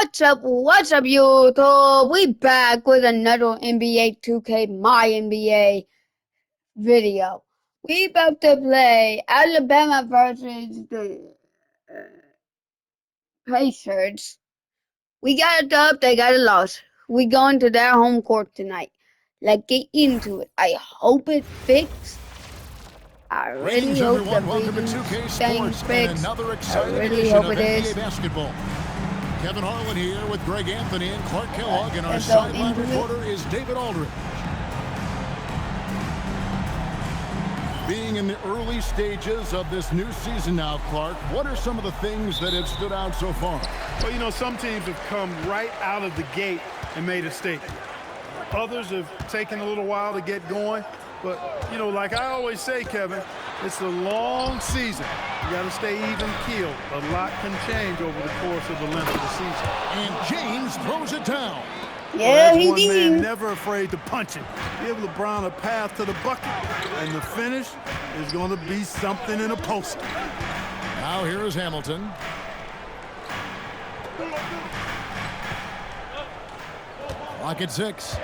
What's up? What's up, YouTube? We back with another NBA 2K My NBA video. We about to play Alabama versus the Pacers. We got a dub, they got a loss. We going to their home court tonight. Let's get into it. I hope it fixed. I really hope the Welcome to 2K thing's Sports and fixed. another I exciting really edition hope of it NBA is. basketball. Kevin Harlan here with Greg Anthony and Clark Kellogg, and our Let's go sideline into it. reporter is David Aldridge. Being in the early stages of this new season now, Clark, what are some of the things that have stood out so far? Well, you know, some teams have come right out of the gate and made a statement. Others have taken a little while to get going. But, you know, like I always say, Kevin, it's a long season. You got to stay even keeled. A lot can change over the course of the length of the season. And James throws it down. Yeah, Well, he one man did. never afraid to punch it. Give LeBron a path to the bucket, and the finish is going to be something in a poster. Now here is Hamilton. Clock at 6.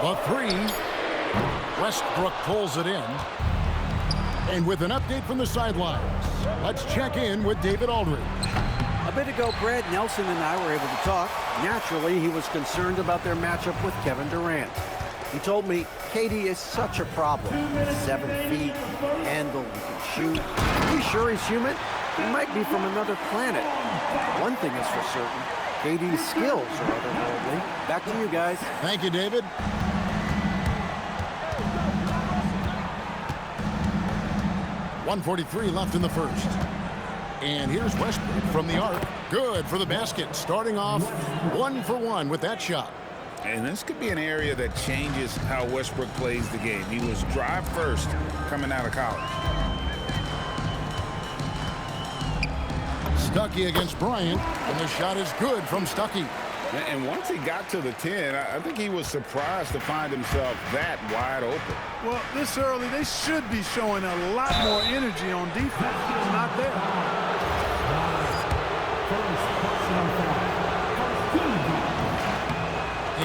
The three. Westbrook pulls it in. And with an update from the sidelines, let's check in with David Aldridge. A bit ago, Brad Nelson and I were able to talk. Naturally, he was concerned about their matchup with Kevin Durant. He told me KD is such a problem. 7 feet, can handle, he can shoot. Are you sure he's human? He might be from another planet. One thing is for certain, KD's skills are otherworldly. Back to you guys. Thank you, David. .143 left in the first. And here's Westbrook from the arc. Good for the basket. Starting off 1 for 1 with that shot. And this could be an area that changes how Westbrook plays the game. He was drive first coming out of college. Stuckey against Bryant. And the shot is good from Stuckey. And once he got to the 10, I think he was surprised to find himself that wide open. Well, this early, they should be showing a lot more energy on defense. It's not there.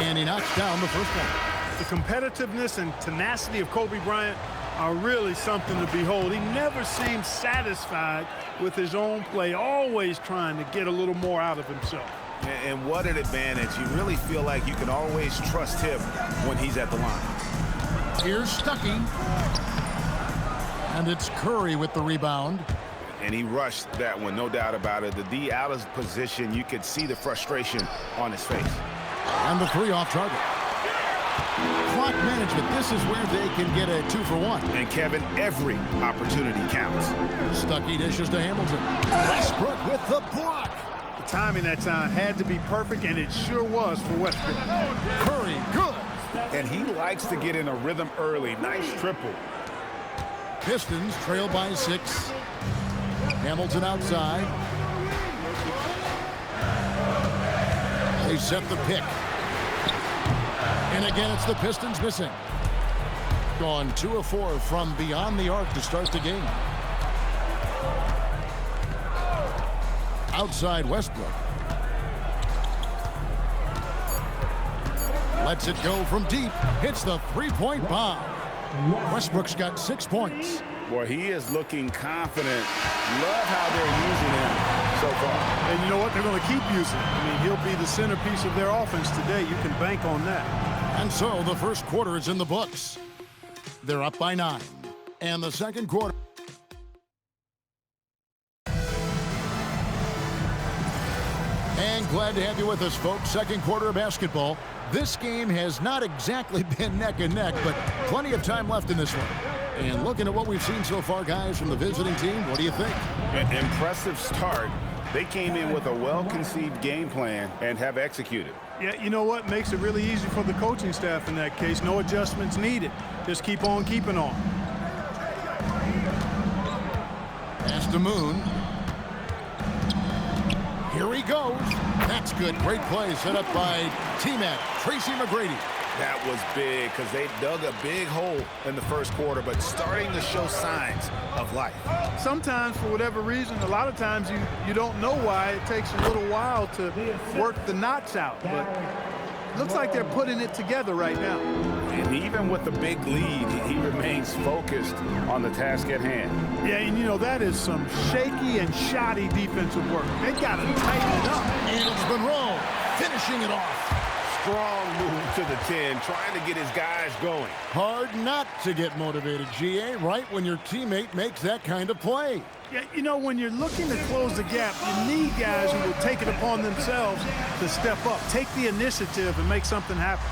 And he knocks down the first one. The competitiveness and tenacity of Kobe Bryant are really something to behold. He never seemed satisfied with his own play, always trying to get a little more out of himself. And what an advantage. You really feel like you can always trust him when he's at the line. Here's Stuckey. And it's Curry with the rebound. And he rushed that one, no doubt about it. The D out of position, you could see the frustration on his face. And the 3 off target. Clock management. This is where they can get a 2 for 1. And Kevin, every opportunity counts. Stuckey dishes to Hamilton. Westbrook with the block. The timing that time had to be perfect, and it sure was for Westbrook. Curry, good. And he likes to get in a rhythm early. Nice triple. Pistons trail by 6. Hamilton outside. They set the pick. And again, it's the Pistons missing. Gone 2 of 4 from beyond the arc to start the game. Outside Westbrook. Lets it go from deep. Hits the three-point bomb. Westbrook's got 6 points. Boy, he is looking confident. Love how they're using him so far. And you know what? They're going to keep using him. I mean, he'll be the centerpiece of their offense today. You can bank on that. And so the first quarter is in the books. They're up by 9. And the second quarter. And glad to have you with us, folks. Second quarter of basketball. This game has not exactly been neck and neck, but plenty of time left in this one. And looking at what we've seen so far, guys, from the visiting team, what do you think? An impressive start. They came in with a well-conceived game plan and have executed. Yeah, you know what? Makes it really easy for the coaching staff in that case. No adjustments needed. Just keep on keeping on. Pass to Moon. Here he goes. That's good. Great play set up by T-Mac. Tracy McGrady. That was big because they dug a big hole in the first quarter, but starting to show signs of life. Sometimes, for whatever reason, a lot of times you don't know why. It takes a little while to work the knots out. But it looks like they're putting it together right now. And even with the big lead, he remains focused on the task at hand. Yeah, and you know, that is some shaky and shoddy defensive work. They got to tighten it up. And it's Monroe finishing it off. Strong move to the 10, trying to get his guys going. Hard not to get motivated, GA, right when your teammate makes that kind of play. Yeah, you know, when you're looking to close the gap, you need guys who will take it upon themselves to step up, take the initiative, and make something happen.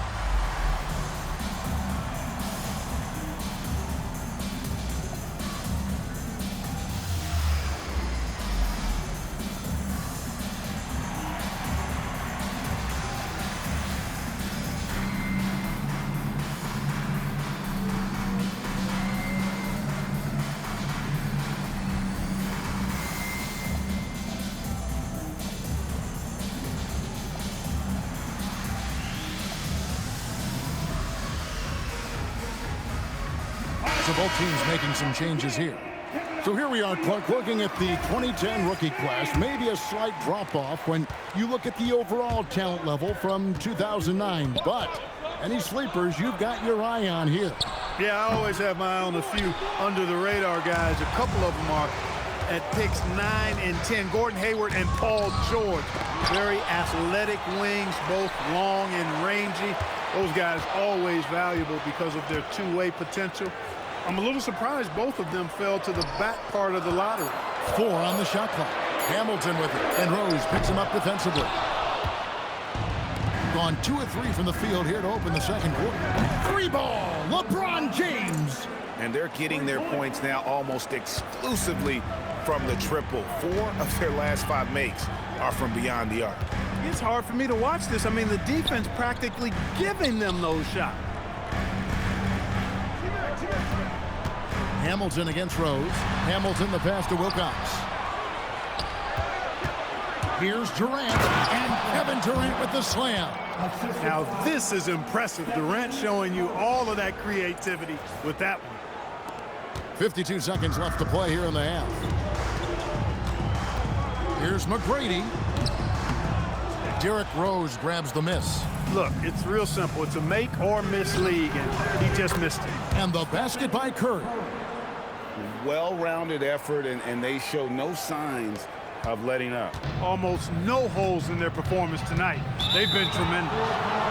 So both teams making some changes here. So here we are, Clark, looking at the 2010 rookie class. Maybe a slight drop-off when you look at the overall talent level from 2009. But any sleepers you've got your eye on here? Yeah, I always have my eye on a few under-the-radar guys. A couple of them are at picks 9 and 10. Gordon Hayward and Paul George. Very athletic wings, both long and rangy. Those guys always valuable because of their two-way potential. I'm a little surprised both of them fell to the back part of the lottery. 4 on the shot clock. Hamilton with it, and Rose picks him up defensively. Gone 2 of 3 from the field here to open the second quarter. 3-ball, LeBron James. And they're getting their points now almost exclusively from the triple. 4 of their last 5 makes are from beyond the arc. It's hard for me to watch this. I mean, the defense practically giving them those shots. Hamilton against Rose. Hamilton the pass to Wilcox. Here's Durant, and Kevin Durant with the slam. Now this is impressive. Durant showing you all of that creativity with that one. 52 seconds left to play here in the half. Here's McGrady. Derrick Rose grabs the miss. Look, it's real simple. It's a make or miss league, and he just missed it. And the basket by Curry. Well-rounded effort, and they show no signs of letting up. Almost no holes in their performance tonight. They've been tremendous.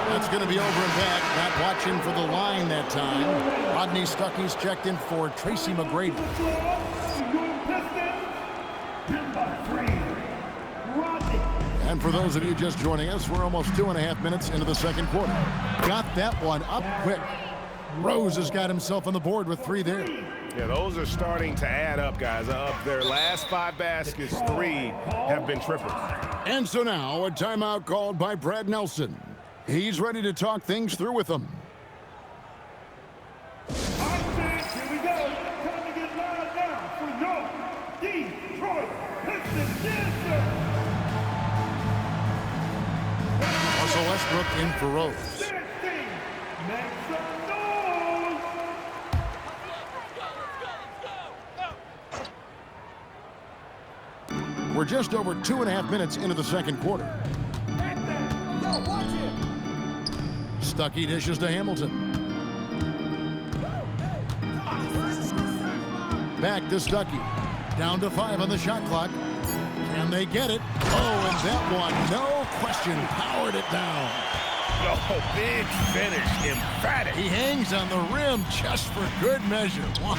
That's going to be over and back. Not watching for the line that time. Rodney Stuckey's checked in for Tracy McGrady. And for those of you just joining us, we're almost 2.5 minutes into the second quarter. Got that one up quick. Rose has got himself on the board with 3 there. Yeah, those are starting to add up, guys. Of their last 5 baskets, 3 have been triples. And so now a timeout called by Brad Nelson. He's ready to talk things through with them. Here we go. Time to get loud now for your Detroit Pistons. Russell Westbrook in for Rose. Make some noise. We're just over 2.5 minutes into the second quarter. Stuckey dishes to Hamilton. Back to Stuckey. Down to 5 on the shot clock. Can they get it? Oh, and that one, no question, powered it down. Oh, big finish, emphatic. He hangs on the rim just for good measure. Wow.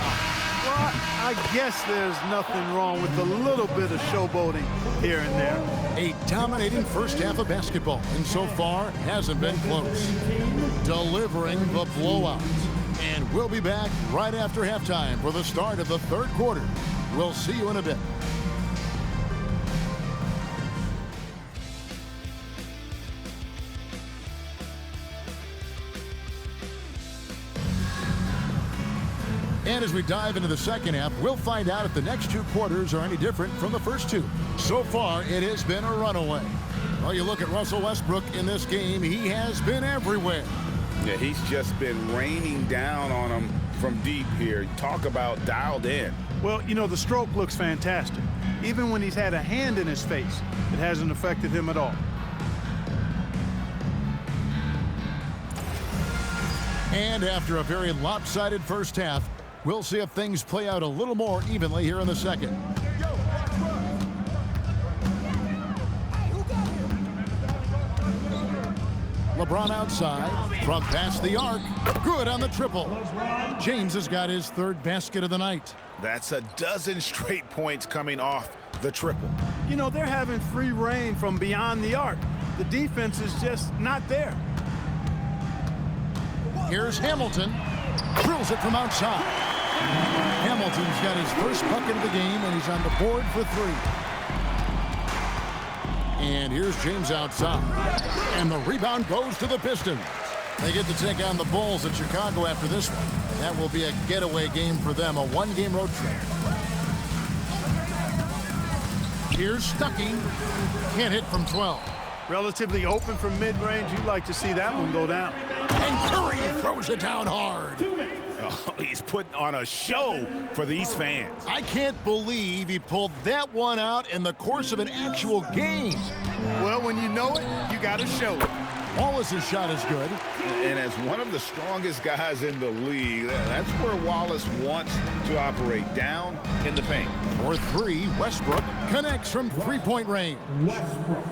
Well, I guess there's nothing wrong with a little bit of showboating here and there. A dominating first half of basketball, and so far hasn't been close. Delivering the blowout. And we'll be back right after halftime for the start of the third quarter. We'll see you in a bit. And as we dive into the second half, we'll find out if the next 2 quarters are any different from the first 2. So far, it has been a runaway. Well, you look at Russell Westbrook in this game, he has been everywhere. Yeah, he's just been raining down on him from deep here. Talk about dialed in. Well, you know, the stroke looks fantastic. Even when he's had a hand in his face, it hasn't affected him at all. And after a very lopsided first half, we'll see if things play out a little more evenly here in the second. LeBron outside, from past the arc, good on the triple. James has got his third basket of the night. That's a dozen straight points coming off the triple. You know, they're having free reign from beyond the arc. The defense is just not there. Here's Hamilton, drills it from outside. Hamilton's got his first bucket of the game, and he's on the board for three. And here's James outside. And the rebound goes to the Pistons. They get to take on the Bulls in Chicago after this one. That will be a getaway game for them, a one-game road trip. Here's Stuckey. Can't hit from 12. Relatively open from mid-range. You'd like to see that one go down. And Curry throws it down hard. Oh, he's putting on a show for these fans. I can't believe he pulled that one out in the course of an actual game. Well, when you know it, you got to show it. Wallace's shot is good. And as one of the strongest guys in the league, that's where Wallace wants to operate, down in the paint. For three, Westbrook connects from three-point range.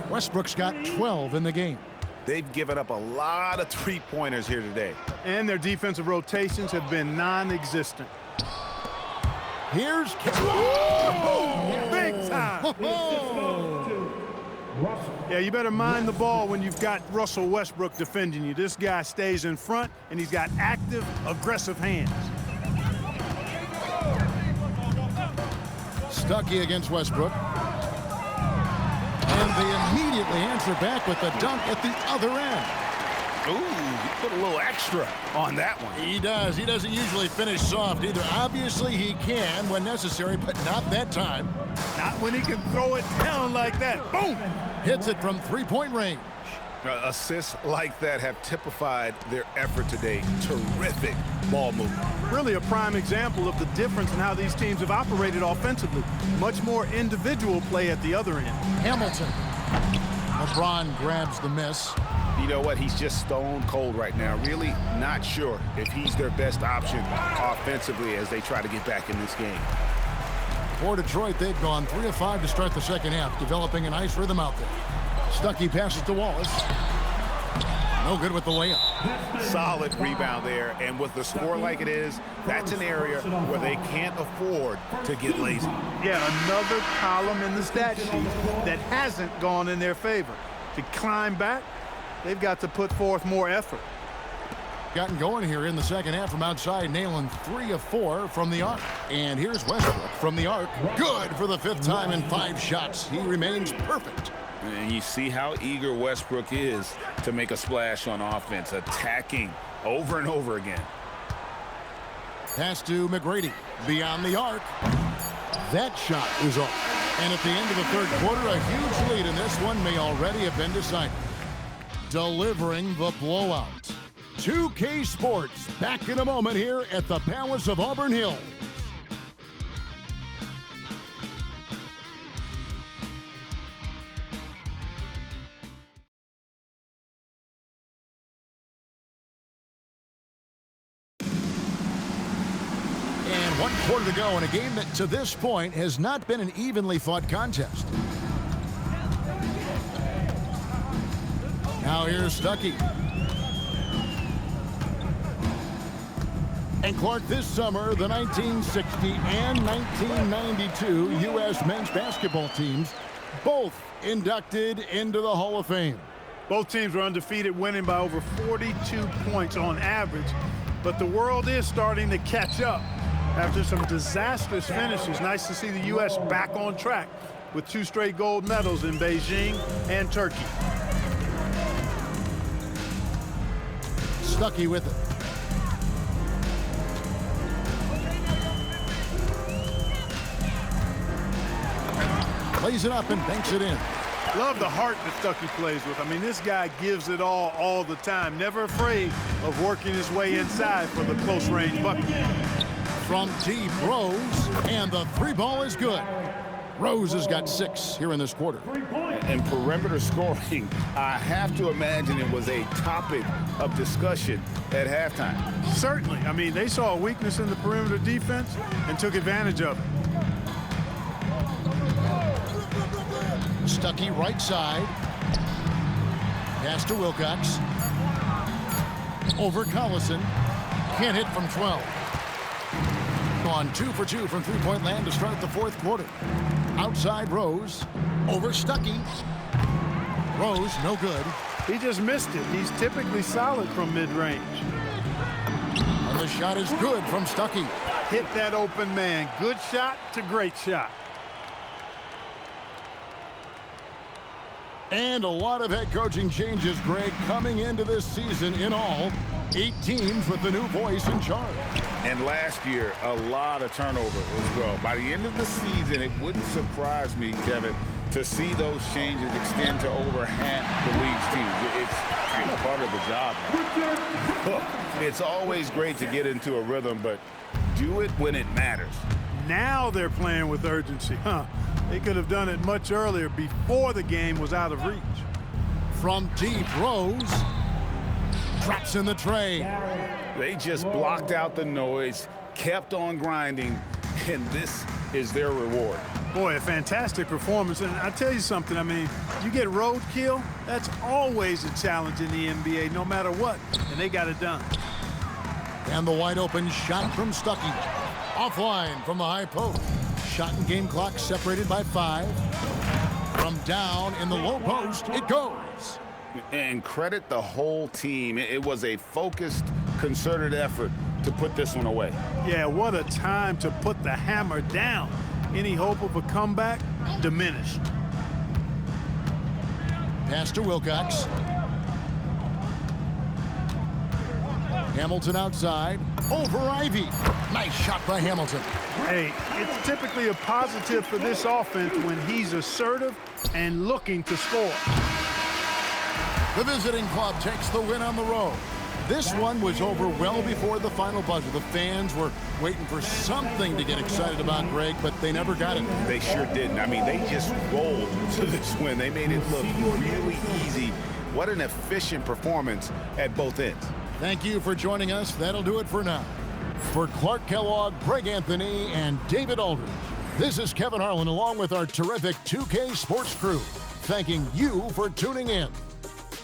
Westbrook's got 12 in the game. They've given up a lot of three-pointers here today. And their defensive rotations have been non-existent. Here's Big time! Yeah, you better mind the ball when you've got Russell Westbrook defending you. This guy stays in front, and he's got active, aggressive hands. Stuckey against Westbrook. And they immediately answer back with the dunk at the other end. Ooh, he put a little extra on that one. He does. He doesn't usually finish soft either. Obviously, he can when necessary, but not that time. Not when he can throw it down like that. Boom! Hits it from three-point range. Assists like that have typified their effort today. Terrific ball movement. Really a prime example of the difference in how these teams have operated offensively. Much more individual play at the other end. Hamilton. LeBron grabs the miss. You know what? He's just stone cold right now. Really not sure if he's their best option offensively as they try to get back in this game. For Detroit, they've gone 3 of 5 to start the second half, developing a nice rhythm out there. Stuckey passes to Wallace. No good with the layup. Solid rebound there, and with the score like it is, that's an area where they can't afford to get lazy. Yeah, another column in the stat sheet that hasn't gone in their favor. To climb back, they've got to put forth more effort. Gotten going here in the second half from outside, nailing 3 of 4 from the arc. And here's Westbrook from the arc. Good for the 5th time in 5 shots. He remains perfect. And you see how eager Westbrook is to make a splash on offense, attacking over and over again. Pass to McGrady. Beyond the arc. That shot is off. And at the end of the third quarter, a huge lead in this one may already have been decided. Delivering the blowout. 2K Sports back in a moment here at the Palace of Auburn Hills. And 1 quarter to go in a game that to this point has not been an evenly fought contest. Now here's Stuckey. And Clark, this summer, the 1960 and 1992 U.S. men's basketball teams both inducted into the Hall of Fame. Both teams were undefeated, winning by over 42 points on average. But the world is starting to catch up after some disastrous finishes. Nice to see the U.S. back on track with 2 straight gold medals in Beijing and Turkey. Stuckey with it. Lays it up and banks it in. Love the heart that Stuckey plays with. I mean, this guy gives it all the time. Never afraid of working his way inside for the close-range bucket. From deep, Rose, and the three ball is good. Rose has got 6 here in this quarter. And perimeter scoring, I have to imagine it was a topic of discussion at halftime. Certainly. I mean, they saw a weakness in the perimeter defense and took advantage of it. Stuckey right side. Pass to Wilcox. Over Collison. Can't hit from 12. On 2 for 2 from three-point land to start the fourth quarter. Outside Rose. Over Stuckey. Rose, no good. He just missed it. He's typically solid from mid-range. And the shot is good from Stuckey. Hit that open man. Good shot to great shot. And a lot of head coaching changes, Greg, coming into this season. In all, 8 teams with the new voice in charge. And last year, a lot of turnover as well. By the end of the season, it wouldn't surprise me, Kevin, to see those changes extend to over half the league's teams. It's kind of part of the job. Look, it's always great to get into a rhythm, but do it when it matters. Now they're playing with urgency, huh? They could have done it much earlier, before the game was out of reach. From deep, Rose traps in the tray. They just blocked out the noise, kept on grinding, and this is their reward. Boy, a fantastic performance. And I tell you something, I mean, you get roadkill, that's always a challenge in the NBA, no matter what. And they got it done. And the wide open shot from Stuckey. Offline from the high post. Shot and game clock separated by 5. From down in the low post, it goes. And credit the whole team. It was a focused, concerted effort to put this one away. Yeah, what a time to put the hammer down. Any hope of a comeback diminished. Pass to Wilcox. Hamilton outside. Over Ivy. Nice shot by Hamilton. Hey, it's typically a positive for this offense when he's assertive and looking to score. The visiting club takes the win on the road. This one was over well before the final buzzer. The fans were waiting for something to get excited about, Greg, but they never got it. They sure didn't. I mean, they just rolled to this win. They made it look really easy. What an efficient performance at both ends. Thank you for joining us. That'll do it for now. For Clark Kellogg, Greg Anthony, and David Aldridge, this is Kevin Harlan along with our terrific 2K Sports crew, thanking you for tuning in.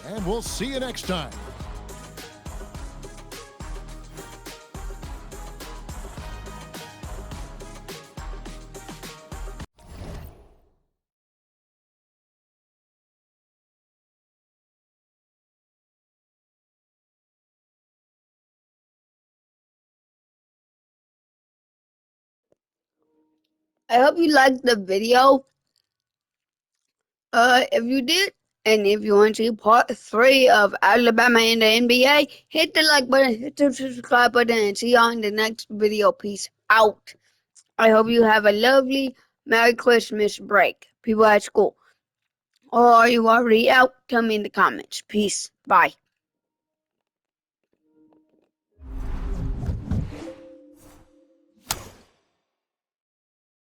And we'll see you next time. I hope you liked the video. If you did, and if you want to see part 3 of Alabama in the NBA, hit the like button, hit the subscribe button, and see you on the next video. Peace out. I hope you have a lovely Merry Christmas break, people at school. Or are you already out? Tell me in the comments. Peace. Bye.